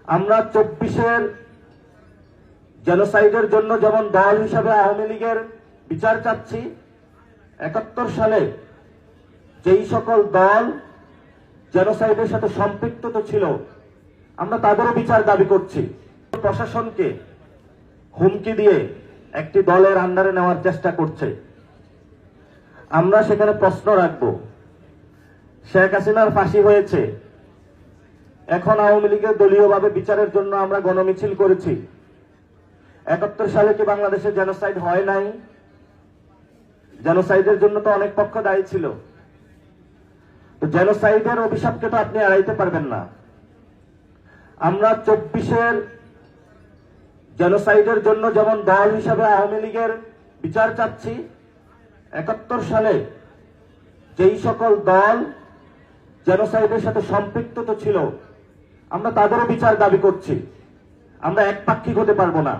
আমরা 24-এর জেনোসাইডের জন্য যেমন দল হিসাবে আওয়ামী লীগের বিচার চাচ্ছি, 71 সালে যেই সকল দল জেনোসাইডের সাথে সম্পৃক্ত ছিল আমরা তাদেরও বিচার দাবি করছি। প্রশাসনকে হুমকি দিয়ে একটি দলের আন্ডারে নেওয়ার চেষ্টা করছে। আমরা সেখানে প্রশ্ন রাখব, শেখ হাসিনার ফাঁসি হয়েছে, এখন আওয়ামী লীগের দলীয়ভাবে বিচারের জন্য আমরা গণমিছিল করেছি। 71 সালে কি বাংলাদেশে জেনোসাইড হয় নাই? জেনোসাইডের জন্য তো অনেক পক্ষ দায়ী ছিল। তো জেনোসাইডের অভিশাপকে তো আপনি এড়াইতে পারবেন না। আমরা 24-এর জেনোসাইডের জন্য যেমন দল হিসাবে আওয়ামী লীগের বিচার চাচ্ছি, 71 সালে যেই সকল দল জেনোসাইডের সাথে সম্পৃক্ত ছিল আমরা তাদেরও বিচার দাবি করছি। আমরা একপাক্ষিক হতে পারবো না।